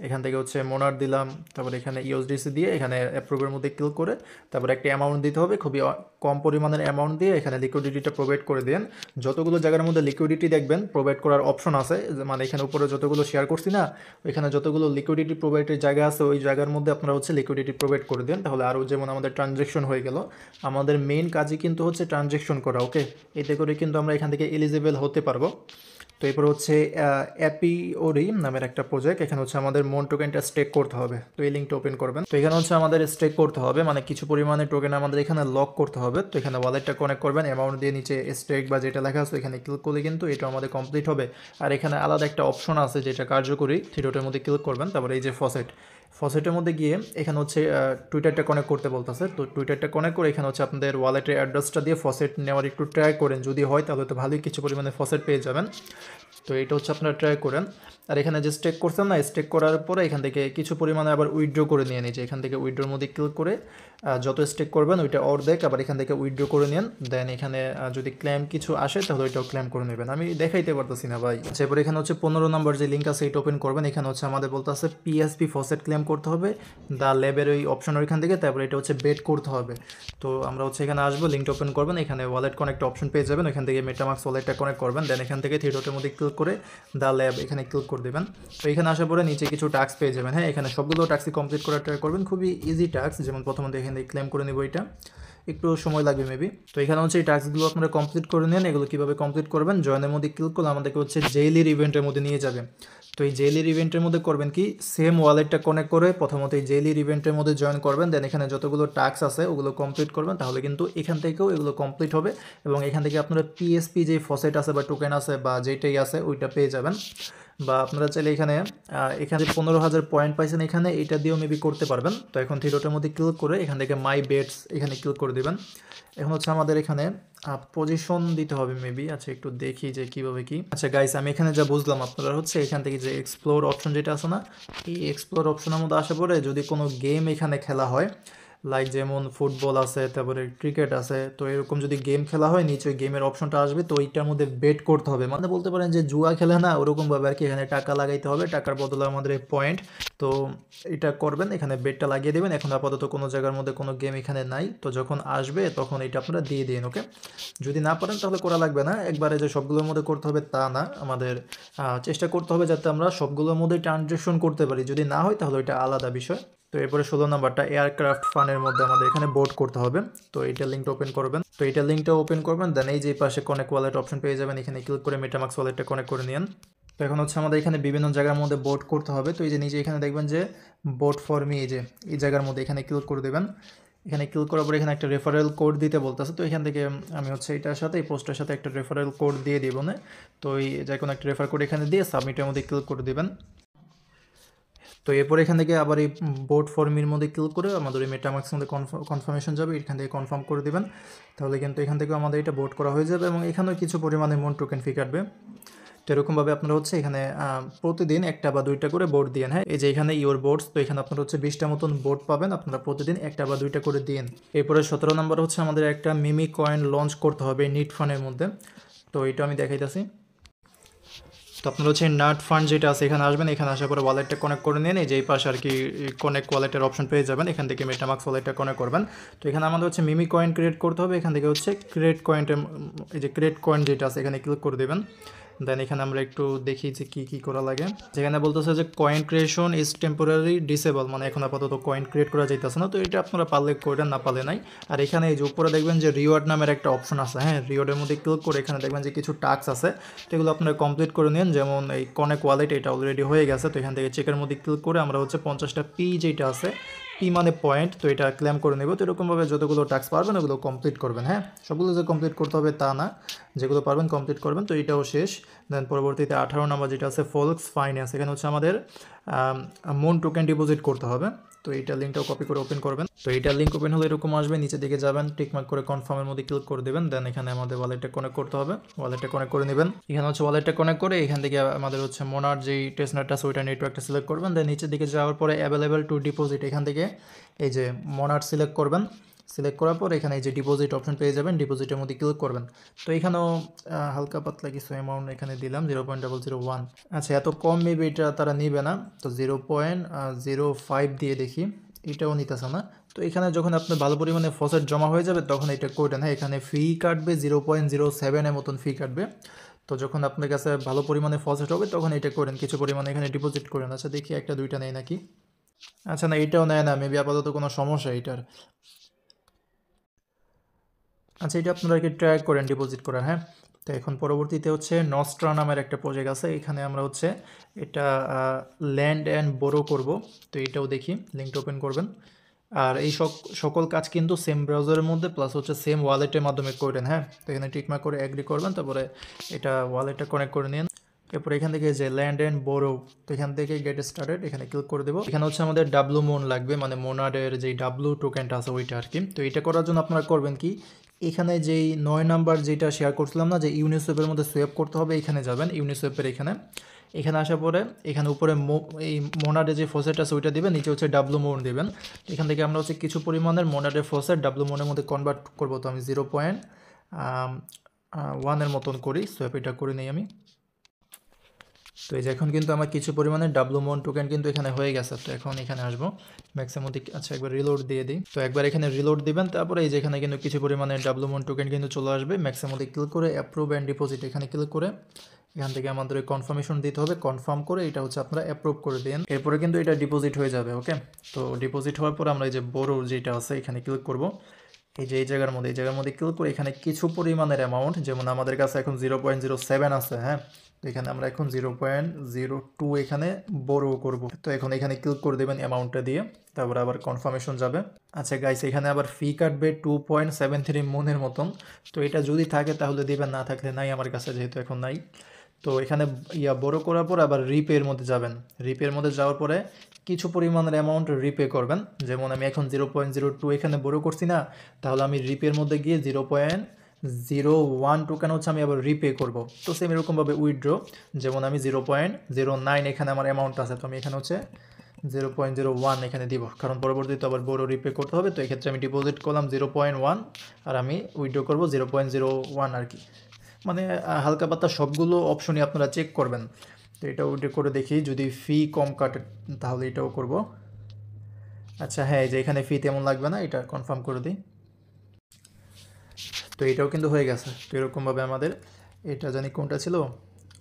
Speaker 1: এখান থেকে হচ্ছে মোনার দিলাম, তারপরে এখানে ইউএসডিসি দিয়ে এখানে অ্যাপ্রুভের মধ্যে ক্লিক করে তারপরে একটা অ্যামাউন্ট দিতে হবে, খুবই কম পরিমাণের অ্যামাউন্ট দিয়ে এখানে লিকুইডিটিটা প্রোভাইড করে দেন। যতগুলো জায়গার মধ্যে লিকুইডিটি দেখবেন প্রোভাইড করার অপশন আছে, মানে এখানে উপরে যতগুলো শেয়ার করছি না, ওইখানে যতগুলো লিকুইডিটি প্রোভাইডের জায়গা আছে ওই জায়গার মধ্যে আপনারা হচ্ছে লিকুইডিটি প্রোভাইড করে দেন, তাহলে আরও যেমন আমাদের ট্রানজ্যাকশন হয়ে গেল। আমাদের মেইন কাজই কিন্তু হচ্ছে ট্রানজ্যাকশন করা। ওকে, এতে করে কিন্তু আমরা এখান থেকে এলিজিবল হতে পারবো। তো এরপর হচ্ছে অ্যাপিওরি নামের একটা প্রজেক্ট, এখানে হচ্ছে আমাদের মন টোকেনটা স্টেক করতে হবে। তো এই লিঙ্কটা ওপেন করবেন। তো এখানে হচ্ছে আমাদের স্টেক করতে হবে, মানে কিছু পরিমাণে টোকেন আমাদের এখানে লক করতে হবে। তো এখানে ওয়ালেটটা কানেক্ট করবেন, অ্যামাউন্ট দিয়ে নিচে স্টেক বা যেটা লেখা আছে এখানে ক্লিক করলে কিন্তু এটা আমাদের কমপ্লিট হবে। আর এখানে আলাদা একটা অপশন আছে যেটা কার্যকরী, থ্রিডটের মধ্যে ক্লিক করবেন, তারপরে এই যে ফসেটের মধ্যে গিয়ে এখানে হচ্ছে টুইটারটা কানেক্ট করতে বলতেছে। তো টুইটারটা কানেক্ট করে এখানে হচ্ছে আপনাদের ওয়ালেটের অ্যাড্রেসটা দিয়ে ফসেট নেওয়ার একটু ট্রাই করেন, যদি হয় তাহলে তো ভালোই কিছু পরিমাণে ফসেট পেয়ে যাবেন। তো এটা হচ্ছে আপনারা ট্রাই করেন। আর এখানে যে স্টেক করছেন না, স্টেক করার পরে এখান থেকে কিছু পরিমাণে আবার উইথড্র করে নিয়ে নিয়েছে। এখান থেকে উইথড্রোর মধ্যে ক্লিক করে যত স্টেক করবেন ওইটা অর্ধেক আবার এখান থেকে উইথড্র করে নেন। দেন এখানে যদি ক্লেম কিছু আসে তাহলে ওইটাও ক্লেম করে নেবেন। আমি দেখাইতে পারতেছি না ভাই। আচ্ছা, এবার এখানে হচ্ছে 15 নম্বর যে লিঙ্ক আছে এটা ওপেন করবেন। এখানে হচ্ছে আমাদের বলতে আছে পিএসপি ফসেট ক্লেম করতে হবে, দ্য ল্যাবের ওই অপশন ওইখান থেকে, তারপরে এটা হচ্ছে বেট করতে হবে। তো আমরা হচ্ছে এখানে আসবো, লিঙ্কটা ওপেন করবেন, এখানে ওয়ালেট কানেক্ট অপশন পেয়ে যাবেন, এখান থেকে মেটামাক্স ওয়ালেটটা কানেক্ট করবেন। দেন এখান থেকে থ্রি ডটের মধ্যে ক্লিক করে দ্য ল্যাব এখানে ক্লিক করে দেবেন। তো এখানে আসার পরে নিচে কিছু টাস্ক পেয়ে যাবেন। হ্যাঁ, এখানে সবগুলো টাস্কই কমপ্লিট করার ট্রাই করবেন, খুবই ইজি টাস্ক। যেমন প্রথমত এখান থেকে ক্লেম করে নেব, এটা একটু সময় লাগবে মেবি। তো এখানে হচ্ছে এই টাস্কগুলো আপনারা কমপ্লিট করে নেন। এগুলো কীভাবে কমপ্লিট করবেন, জয়েনের মধ্যে ক্লিক করলে আমাদেরকে হচ্ছে জেইলির ইভেন্টের মধ্যে নিয়ে যাবে। তো এই জেইলির ইভেন্টের মধ্যে করবেন কি, সেম ওয়ালেটটা কানেক্ট করে প্রথমত এই জেইলির ইভেন্টের মধ্যে জয়েন করবেন। দেন এখানে যতগুলো টাস্ক আছে ওগুলো কমপ্লিট করবেন, তাহলে কিন্তু এখান থেকেও এগুলো কমপ্লিট হবে এবং এখান থেকে আপনারা পিএসপি যে ফসেট আছে বা টোকেন আছে বা যেটাই আছে ওইটা পেয়ে যাবেন। বা আপনারা চাইলে এখানে এখানে 15,000 পয়েন্ট পাইছেন, এখানে এটা দিয়েও মেবি করতে পারবেন। তো এখন থ্রিডটের মধ্যে ক্লিক করে এখান থেকে মাই বেটস এখানে ক্লিক করে দেবেন। এখন হচ্ছে আমাদের এখানে পজিশন দিতে হবে মেবি। আচ্ছা, একটু দেখি যে কীভাবে কি। আচ্ছা গাইস, আমি এখানে যা বুঝলাম আপনারা হচ্ছে এখান থেকে যে এক্সপ্লোর অপশন যেটা আছে না, এই এক্সপ্লোর অপশনের মধ্যে আসার পরে যদি কোনো গেম এখানে খেলা হয়, লাইক যেমন ফুটবল আছে, তারপরে ক্রিকেট আছে, তো এরকম যদি গেম খেলা হয় নিচে গেমের অপশনটা আসবে। তো এইটার মধ্যে বেট করতে হবে, মানে বলতে পারেন যে জুয়া খেলে না ওরকমভাবে আর কি। এখানে টাকা লাগাইতে হবে, টাকার বদলে আমাদের এই পয়েন্ট। তো এটা করবেন, এখানে বেটটা লাগিয়ে দেবেন। এখন আপাতত কোনো জায়গার মধ্যে কোনো গেম এখানে নাই, তো যখন আসবে তখন এটা আপনারা দিয়ে দিন। ওকে, যদি না পারেন তাহলে করা লাগবে না, একবারে যে সবগুলোর মধ্যে করতে হবে তা না। আমাদের চেষ্টা করতে হবে যাতে আমরা সবগুলোর মধ্যে ট্রানজ্যাকশন করতে পারি, যদি না হয় তাহলে ওইটা আলাদা বিষয়। তো এরপরে 16 নাম্বারটা এয়ারক্রাফট ফানের মধ্যে আমাদের এখানে বোর্ড করতে হবে। তো এইটা লিঙ্কটা ওপেন করবেন। তো এইটা লিঙ্কটা ওপেন করবেন, দেন এই যে পাশে কানেক্ট ওয়ালেট অপশন পেয়ে যাবেন, এখানে ক্লিক করে মেটামাক্স ওয়ালেটটা কানেক্ট করে নিন। তো এখন হচ্ছে আমাদের এখানে বিভিন্ন জায়গার মধ্যে বোর্ড করতে হবে। তো এই যে নিচে এখানে দেখবেন যে বোর্ড ফর মি, এই যে এই জায়গার মধ্যে এখানে ক্লিক করে দেবেন। এখানে ক্লিক করার পরে এখানে একটা রেফারেল কোড দিতে বলতেছে। তো এখান থেকে আমি হচ্ছে এটার সাথে এই পোস্টের সাথে একটা রেফারেল কোড দিয়ে দিব না। তো এই যে কোনো একটা রেফার কোড এখানে দিয়ে সাবমিটের মধ্যে ক্লিক করে দেবেন। তো এরপর এখান থেকে আবার এই বোর্ড ফর্মের মধ্যে ক্লিক করে আমাদের এই মেটামাক্সের মধ্যে কনফার্মেশন যাবে, এখান থেকে কনফার্ম করে দেবেন। তাহলে কিন্তু এখান থেকে আমাদের এটা বোর্ড করা হয়ে যাবে এবং এখানেও কিছু পরিমাণে মন টোকেন ফি কাটবে। তো এরকমভাবে আপনারা হচ্ছে এখানে প্রতিদিন একটা বা দুইটা করে বোর্ড দিন। হ্যাঁ, এই যে এখানে ইওর বোর্ডস, তো এখানে আপনারা হচ্ছে 20টা মতন বোর্ড পাবেন, আপনারা প্রতিদিন একটা বা দুইটা করে দিন। এরপরে 17 নম্বর হচ্ছে আমাদের একটা মিমি কয়েন লঞ্চ করতে হবে নিট ফানের মধ্যে। তো এটা আমি দেখাইতেছি। তো আপনারা হচ্ছে নাট ফান্ড যেটা আছে এখানে আসবেন, এখানে আসার পরে ওয়ালেটটা কানেক্ট করে নিন। এই যে এই পাশে আর কি কানেক্ট ওয়ালেটের অপশন পেয়ে যাবেন, এখান থেকে মেটামাক্স ওয়ালেটটা কানেক্ট করবেন। তো এখানে আমাদের হচ্ছে মিমি কয়েন ক্রিয়েট করতে হবে, এখান থেকে হচ্ছে ক্রিয়েট কয়েনটা, এই যে ক্রিয়েট কয়েন যেটা আছে এখানে ক্লিক করে দেবেন। দেন এখানে আমরা একটু দেখি যে কী করা লাগে। যেখানে বলতেছে যে coin creation is temporary disable, মানে এখন আপাতত কয়েন ক্রিয়েট করা যাইতেছে না। তো এটা আপনারা পারলে করেন, না পারলে নাই। আর এখানে এই যে উপরে দেখবেন যে রিওয়ার্ড নামের একটা অপশন আছে। হ্যাঁ, রিওয়ার্ডের মধ্যে ক্লিক করে এখানে দেখবেন যে কিছু টাস্ক আছে, তো এগুলো আপনারা কমপ্লিট করে নিন। যেমন এই কানেক্ট ওয়ালেট, এটা অলরেডি হয়ে গেছে। তো এখান থেকে চেকের মধ্যে ক্লিক করে আমরা হচ্ছে 50টা পি যেটা আছে, পি মানে পয়েন্ট, তো এটা ক্লেম করে নেব। তো এরকমভাবে যতগুলো টাস্ক পারবেন ওগুলো কমপ্লিট করবেন। হ্যাঁ, সবগুলো যে কমপ্লিট করতে হবে তা না, যেগুলো পারবেন কমপ্লিট করবেন। তো এটাও শেষ। দেন পরবর্তীতে 18 নম্বর যেটা আছে ফোলক্স ফাইন্যান্স, এখানে হচ্ছে আমাদের মন টোকেন ডিপোজিট করতে হবে। তো এইটা লিঙ্কটাও কপি করে ওপেন করবেন। তো এইটার লিঙ্ক ওপেন হলে এরকম আসবে, নিচে দিকে যাবেন, টিকমার্ক করে কনফার্মের মধ্যে ক্লিক করে দেবেন। দেন এখানে আমাদের ওয়ালেটটা কানেক্ট করতে হবে, ওয়ালেটটা কানেক্ট করে নেবেন। এখানে হচ্ছে ওয়ালেটটা কানেক্ট করে এখান থেকে আমাদের হচ্ছে মোনার যেই টেস্টনেটটা আছে ওইটা নেটওয়ার্কটা সিলেক্ট করবেন। দেন নিচের দিকে যাওয়ার পরে অ্যাভেলেবেল টু ডিপোজিট, এখান থেকে এই যে মোনার সিলেক্ট করবেন। সিলেক্ট করার পর এখানে এই যে ডিপোজিট অপশন পেয়ে যাবেন, ডিপোজিটের মধ্যে ক্লিক করবেন। তো এখানেও হালকা পাতলা কিছু অ্যামাউন্ট এখানে দিলাম, 0.001। আচ্ছা, এত কম মেবি এটা তারা নিবে না, তো 0.05 দিয়ে দেখি, এটাও নিতেছে না। তো এখানে যখন আপনার ভালো পরিমাণে ফসেট জমা হয়ে যাবে তখন এটা করেন। হ্যাঁ, এখানে ফি কাটবে 0.07 মতন ফি কাটবে। তো যখন আপনার কাছে ভালো পরিমাণে ফসেট হবে তখন এটা করেন, কিছু পরিমাণে এখানে ডিপোজিট করেন। আচ্ছা, দেখি একটা দুইটা নেই নাকি। আচ্ছা, না এটাও নেয় না, মেবি আপাতত কোনো সমস্যা এটার। আচ্ছা, এটা আপনারা কি ট্রাই করেন ডিপোজিট করার। হ্যাঁ, তো এখন পরবর্তীতে হচ্ছে নস্ট্রা নামের একটা প্রজেক্ট আছে, এখানে আমরা হচ্ছে এটা ল্যান্ড অ্যান্ড বোরো করব। তো এটাও দেখি, লিঙ্কটা ওপেন করবেন। আর এই সকল কাজ কিন্তু সেম ব্রাউজারের মধ্যে প্লাস হচ্ছে সেম ওয়ালেটের মাধ্যমে করেন। হ্যাঁ, তো এখানে টিকমার্ক করে অ্যাগ্রি করবেন, তারপরে এটা ওয়ালেটটা কানেক্ট করে নিন। এরপর এখান থেকে যে ল্যান্ড অ্যান্ড বোরো, তো এখান থেকে গেট স্টার্টেড এখানে ক্লিক করে দেবো। এখানে হচ্ছে আমাদের ডাব্লু মোন লাগবে, মানে মোনাডের যেই ডাব্লু টোকেনটা আছে ওইটা আর কি। তো এটা করার জন্য আপনারা করবেন কি, এখানে যেই 9 নাম্বার যেটা শেয়ার করছিলাম না যে ইউনিসোয়েপের মধ্যে সোয়েপ করতে হবে, এখানে যাবেন ইউনিসোয়েপের এখানে আসার পরে এখানে উপরে এই মোনাডে যে ফসেট আছে ওইটা দিবেন, নিচে হচ্ছে ডাব্লু মোন দেবেন। এখান থেকে আমরা হচ্ছে কিছু পরিমাণের মোনাডের ফসেট ডাব্লু মোনের মধ্যে কনভার্ট করবো। তো আমি 0.1 মতন করি, সোয়েপ এটা করে নিই আমি। তো এই যে এখন কিন্তু আমার কিছু পরিমাণে ডাব্লু মোন টোকেন কিন্তু এখানে হয়ে গেছে। তো এখন এখানে আসবো ম্যাক্সিমাম, আচ্ছা একবার রিলোড দিয়ে দিই। তো একবার এখানে রিলোড দিবেন, তারপরে এই যে এখানে কিন্তু কিছু পরিমাণে ডাব্লু মোন টোকেন কিন্তু চলে আসবে। ম্যাক্সিমাম ক্লিক করে অ্যাপ্রুভ অ্যান্ড ডিপোজিট এখানে ক্লিক করে এখান থেকে আমাদের কনফার্মেশন দিতে হবে, কনফার্ম করে এটা হচ্ছে আপনারা অ্যাপ্রুভ করে দিন। এরপরে কিন্তু এটা ডিপোজিট হয়ে যাবে। ওকে, তো ডিপোজিট হওয়ার পর আমরা এই যে বড় যেটা আছে এখানে ক্লিক করব। এই যে এই জায়গার মধ্যে ক্লিক করে এখানে কিছু পরিমাণের অ্যামাউন্ট, যেমন আমাদের কাছে এখন 0.07 আছে। হ্যাঁ, তো এখানে আমরা এখন 0.02 এখানে বড় করব। তো এখন এখানে ক্লিক করে দেবেন অ্যামাউন্টটা দিয়ে, তারপর আবার কনফার্মেশন যাবে। আচ্ছা গাইস, এখানে আবার ফি কাটবে 2.73 মনের মতন। তো এটা যদি থাকে তাহলে দিবেন, না থাকলে নাই, আমার কাছে যেহেতু এখন নাই। তো এখানে বড় করার পর আবার রিপের মধ্যে যাবেন। রিপের মধ্যে যাওয়ার পরে কিছু পরিমাণের অ্যামাউন্ট রিপে করবেন। যেমন আমি এখন 0.02 এখানে বড় করছি না, তাহলে আমি রিপের মধ্যে গিয়ে 0.01 টোকেন হচ্ছে আমি আবার রিপে করব। তো সেম এরকমভাবে উইথড্র, যেমন আমি 0.09 এখানে আমার অ্যামাউন্ট আছে, তো আমি এখানে হচ্ছে 0.01 এখানে দিব, কারণ পরবর্তীতে আবার বড় রিপে করতে হবে। তো এক্ষেত্রে আমি ডিপোজিট করলাম 0.1 আর আমি উইথড্র করব 0.01 আর কি। মানে হালকা পাতলা সবগুলো অপশনই আপনারা চেক করবেন। তো এটাও উইথড্র করে দেখি, যদি ফি কম কাটে তাহলে এটাও করব। আচ্ছা হ্যাঁ, এই যে এখানে ফি তেমন লাগবে না, এটা কনফার্ম করে দিই। তো এটাও কিন্তু হয়ে গেছে। তো এরকমভাবে আমাদের এটা জানি কোনটা ছিল,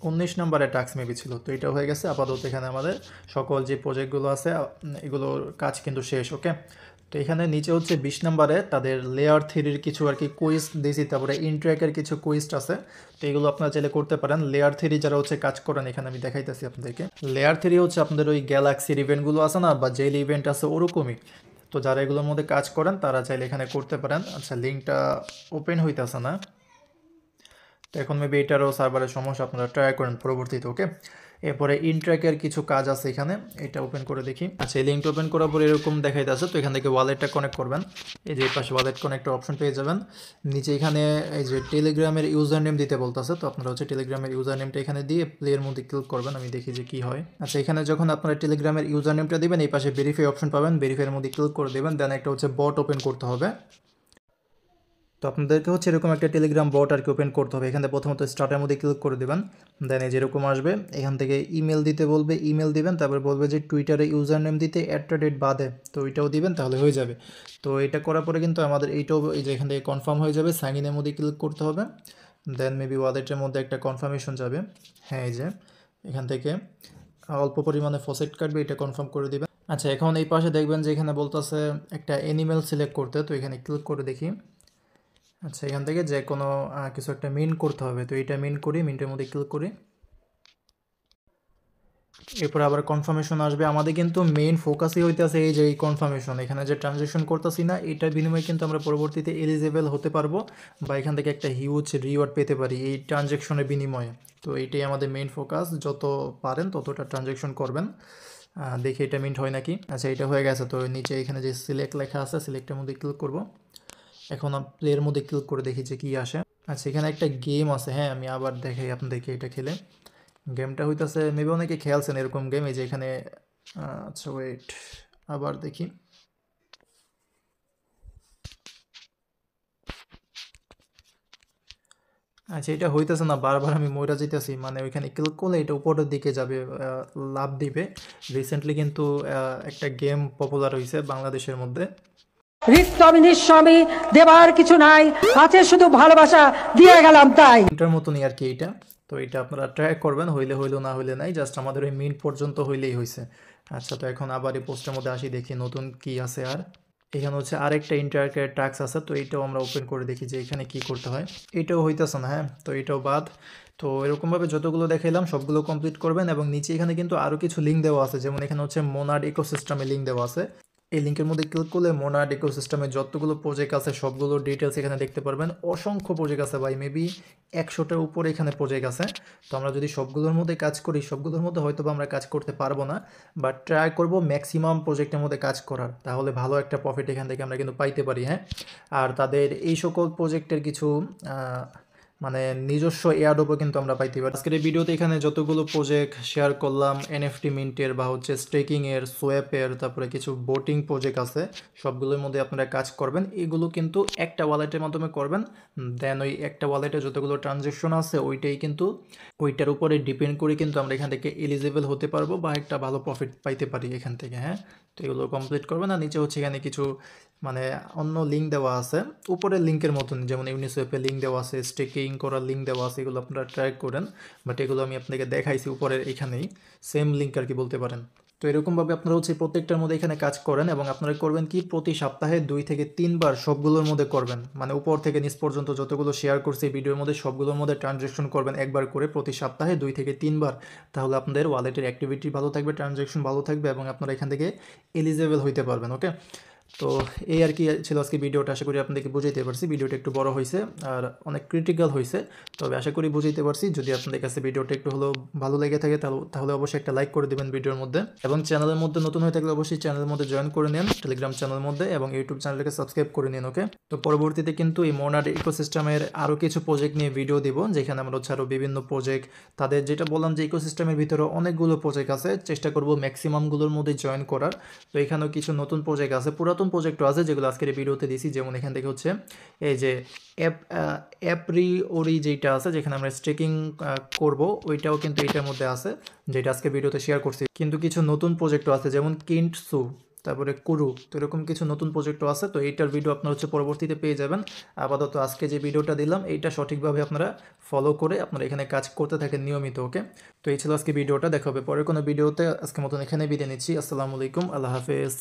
Speaker 1: 19 নম্বরের টাস্ক মেবি ছিল। তো এটাও হয়ে গেছে। আপাতত এখানে আমাদের সকল যে প্রজেক্টগুলো আছে এগুলোর কাজ কিন্তু শেষ। ওকে, তো এখানে নিচে হচ্ছে 20 নম্বরে তাদের লেয়ার 3-র কিছু আর কি কুইজ দিয়েছি, তারপরে ইনট্র্যাকের কিছু কুইজ আছে। তো এগুলো আপনারা চাইলে করতে পারেন। লেয়ার 3 যারা হচ্ছে কাজ করেন, এখানে আমি দেখাইতেছি আপনাদেরকে। লেয়ার 3 হচ্ছে আপনাদের ওই গ্যালাক্সির ইভেন্টগুলো আছে না, বা জেল ইভেন্ট আছে ওরকমই। তো যারা এগুলোর মধ্যে কাজ করেন তারা চাইলে এখানে করতে পারেন। আচ্ছা, লিঙ্কটা ওপেন হইতেছে না, তো এখন মেবি এটারও সার্ভারের সমস্যা, আপনারা ট্রাই করেন পরবর্তীতে। ওকে, এরপরে ইনট্র্যাকের কিছু কাজ আছে এখানে, এটা ওপেন করে দেখি। আচ্ছা, এই লিঙ্কটা ওপেন করার পর এরকম দেখাইতেছে। তো এখান থেকে ওয়ালেটটা কানেক্ট করবেন, এই যে পাশে ওয়ালেট কানেক্টের অপশন পেয়ে যাবেন। নিচে এখানে এই যে টেলিগ্রামের ইউজার নেম দিতে বলতেছে, তো আপনারা হচ্ছে টেলিগ্রামের ইউজার নেমটা এখানে দিয়ে প্লেয়ের মধ্যে ক্লিক করবেন। আমি দেখি যে কী হয়। আচ্ছা, এখানে যখন আপনারা টেলিগ্রামের ইউজার নেমটা দিবেন, এই পাশে ভেরিফাই অপশন পাবেন, ভেরিফাইয়ের মধ্যে ক্লিক করে দেবেন। দেন একটা হচ্ছে বট ওপেন করতে হবে। তো আপনাদেরকে হচ্ছে এরকম একটা টেলিগ্রাম বট আর কি ওপেন করতে হবে। এখানে প্রথমত স্টার্টের মধ্যে ক্লিক করে দেবেন, দেন এই যেরকম আসবে এখান থেকে ইমেল দিতে বলবে, ইমেল দিবেন। তারপর বলবে যে টুইটারে ইউজার নেম দিতে @বাদে, তো ওইটাও দিবেন, তাহলে হয়ে যাবে। তো এটা করার পরে কিন্তু আমাদের এইটাও এই যে এখান থেকে কনফার্ম হয়ে যাবে। সাইন ইনের মধ্যে ক্লিক করতে হবে, দেন মেবি ওয়ালেটের মধ্যে একটা কনফার্মেশন যাবে। হ্যাঁ, এই যে এখান থেকে অল্প পরিমাণে ফসেট কাটবে, এটা কনফার্ম করে দিবেন। আচ্ছা, এখন এই পাশে দেখবেন যে এখানে বলতেছে একটা অ্যানিমেল সিলেক্ট করতে, তো এখানে ক্লিক করে দেখি। আচ্ছা, এখান থেকে যে কোনো কিছু একটা মিন করতে হবে, তো এইটা মিন করি, মিন্টের মধ্যে ক্লিক করি। এরপর আবার কনফার্মেশন আসবে। আমাদের কিন্তু মেইন ফোকাসই হইতেছে এই যে এই কনফার্মেশন, এখানে যে ট্রানজ্যাকশন করতেছি না, এটার বিনিময়ে কিন্তু আমরা পরবর্তীতে এলিজেবল হতে পারবো, বা এখান থেকে একটা হিউজ রিওয়ার্ড পেতে পারি এই ট্রানজ্যাকশনের বিনিময়ে। তো এইটাই আমাদের মেইন ফোকাস, যত পারেন ততটা ট্রানজ্যাকশন করবেন। দেখি এটা মিন্ট হয় নাকি। আচ্ছা, এটা হয়ে গেছে। তো নিচে এখানে যে সিলেক্ট লেখা আছে, সিলেক্টের মধ্যে ক্লিক করব। এখন প্লেয়ের মধ্যে ক্লিক করে দেখি যে কী আসে। আচ্ছা, এখানে একটা গেম আছে। হ্যাঁ, আমি আবার দেখাই আপনাদেরকে এটা খেলে। গেমটা হইতেছে, মেবি অনেকে খেলছেন এরকম গেম, এই যে এখানে। আচ্ছা ওয়েট, আবার দেখি। আচ্ছা, এটা হইতেছে না, বারবার আমি মইরা যেতেছি, মানে ওইখানে ক্লিক করলে এটা উপরের দিকে যাবে, লাভ দিবে। রিসেন্টলি কিন্তু একটা গেম পপুলার হয়েছে বাংলাদেশের মধ্যে।
Speaker 2: রিক্তমি নিঃস্বামী দেবার কিছু নাই, আছে শুধু ভালোবাসা দিয়ে গেলাম তাই।
Speaker 1: এটার মতনই আর কি এইটা। তো এটা আপনারা ট্রাই করবেন, হইলে হইলো, না হইলে নাই, জাস্ট আমাদের ওই মিনিট পর্যন্ত হইলেই হয়েছে। আচ্ছা, তো এখন আবার এই পোস্টের মধ্যে আসি, দেখি নতুন কি আছে। আর এখানে হচ্ছে আরেকটা ইন্টারকের টাস্ক আছে, তো এইটাও আমরা ওপেন করে দেখি যে এখানে কি করতে হয়। এটাও হইতেছে না, হ্যাঁ, তো এটাও বাদ। তো এরকমভাবে যতগুলো দেখাইলাম সবগুলো কমপ্লিট করবেন এবং নিচে এখানে কিন্তু আরও কিছু লিঙ্ক দেওয়া আছে, যেমন এখানে হচ্ছে মোনাড ইকোসিস্টেমে লিঙ্ক দেওয়া আছে। এই লিঙ্কের মধ্যে ক্লিক করলে মোনাড ইকোসিস্টেমে যতগুলো প্রজেক্ট আছে সবগুলোর ডিটেলস এখানে দেখতে পারবেন। অসংখ্য প্রজেক্ট আছে ভাই, মেবি 100টার উপরে এখানে প্রজেক্ট আছে। তো আমরা যদি সবগুলোর মধ্যে কাজ করি, সবগুলোর মধ্যে হয়তো বা আমরা কাজ করতে পারবো না, বাট ট্রাই করব ম্যাক্সিমাম প্রজেক্টের মধ্যে কাজ করার, তাহলে ভালো একটা প্রফিট এখান থেকে আমরা কিন্তু পাইতে পারি। হ্যাঁ, আর তাদের এই সকল প্রজেক্টের কিছু মানে নিজস্ব এয়ারড্রপও কিন্তু আমরা পাইতে পারি। আজকের এই ভিডিওতে এখানে যতগুলো প্রজেক্ট শেয়ার করলাম, এনএফটি মিন্টের বা হচ্ছে স্টেকিংয়ের, সোয়াপের, তারপরে কিছু বোটিং প্রজেক্ট আছে, সবগুলোর মধ্যে আপনারা কাজ করবেন। এগুলো কিন্তু একটা ওয়ালেটের মাধ্যমে করবেন, দেন ওই একটা ওয়ালেটে যতগুলো ট্রানজ্যাকশন আছে ওইটাই কিন্তু ওইটার উপরে ডিপেন্ড করে কিন্তু আমরা এখান থেকে এলিজিবল হতে পারবো বা একটা ভালো প্রফিট পাইতে পারি এখান থেকে। হ্যাঁ, তো এগুলো কমপ্লিট করবেন। আর নিচে হচ্ছে এখানে কিছু মানে অন্য লিঙ্ক দেওয়া আছে, উপরের লিঙ্কের মতন, যেমন ইউনিসেফের লিঙ্ক দেওয়া আছে, স্টেকিং করার লিঙ্ক দেওয়া আছে, এগুলো আপনারা ট্রাই করেন। বাট এগুলো আমি আপনাকে দেখাইছি উপরের এখানেই, সেম লিঙ্ক আর কি বলতে পারেন। তো এরকমভাবে আপনারা হচ্ছে প্রত্যেকটার মধ্যে এখানে কাজ করেন এবং আপনারা করবেন কি প্রতি সপ্তাহে 2 থেকে 3 বার সবগুলোর মধ্যে করবেন, মানে উপর থেকে নিচ পর্যন্ত যতগুলো শেয়ার করছি ভিডিওর মধ্যে সবগুলোর মধ্যে ট্রানজ্যাকশন করবেন একবার করে প্রতি সপ্তাহে 2 থেকে 3 বার। তাহলে আপনাদের ওয়ালেটের অ্যাক্টিভিটি ভালো থাকবে, ট্রানজ্যাকশন ভালো থাকবে এবং আপনারা এখান থেকে এলিজেবল হইতে পারবেন। ওকে, তো এই আর কি ছিল আজকে ভিডিওটা। আশা করি আপনাদেরকে বুঝাইতে পারছি। ভিডিওটা একটু বড় হয়েছে আর অনেক ক্রিটিক্যাল হয়েছে, তবে আশা করি বুঝাইতে পারছি। যদি আপনাদের কাছে ভিডিওটা একটু হলেও ভালো লেগে থাকে তাহলে অবশ্যই একটা লাইক করে দেবেন ভিডিওর মধ্যে, এবং চ্যানেলের মধ্যে নতুন হয়ে থাকলে অবশ্যই চ্যানেলের মধ্যে জয়েন করে নেন টেলিগ্রাম চ্যানেলের মধ্যে, এবং ইউটিউব চ্যানেলটাকে সাবস্ক্রাইব করে নিন। ওকে, তো পরবর্তীতে কিন্তু এই মোনাড ইকোসিস্টেমের আরও কিছু প্রজেক্ট নিয়ে ভিডিও দিব, যেখানে আমরা হচ্ছে আরও বিভিন্ন প্রজেক্ট, তাদের যেটা বললাম যে ইকোসিস্টেমের ভিতরে অনেকগুলো প্রজেক্ট আছে, চেষ্টা করব ম্যাক্সিমামগুলোর মধ্যে জয়েন করার। তো এখানেও কিছু নতুন প্রজেক্ট আছে, পুরাতন প্রজেক্টও আছে, যেগুলো আজকের এই ভিডিওতে দিয়েছি। যেমন এখান থেকে হচ্ছে এই যে অ্যাপ্রিওরি যেটা আছে, যেখানে আমরা স্টেকিং করব, ওইটাও কিন্তু এটার মধ্যে আছে, যেটা আজকে ভিডিওতে শেয়ার করছি। কিন্তু কিছু নতুন প্রজেক্টও আছে, যেমন কিন্টসু, তারপরে কুরু, তো এরকম কিছু নতুন প্রজেক্টও আছে। তো এইটার ভিডিও আপনারা হচ্ছে পরবর্তীতে পেয়ে যাবেন। আপাতত আজকে যে ভিডিওটা দিলাম এইটা সঠিকভাবে আপনারা ফলো করে আপনারা এখানে কাজ করতে থাকেন নিয়মিত। ওকে, তো এই ছিল আজকে ভিডিওটা, দেখা হবে পরের কোনো ভিডিওতে। আজকের মতন এখানে বিদায় নিচ্ছি। আসসালামু আলাইকুম, আল্লাহ হাফেজ।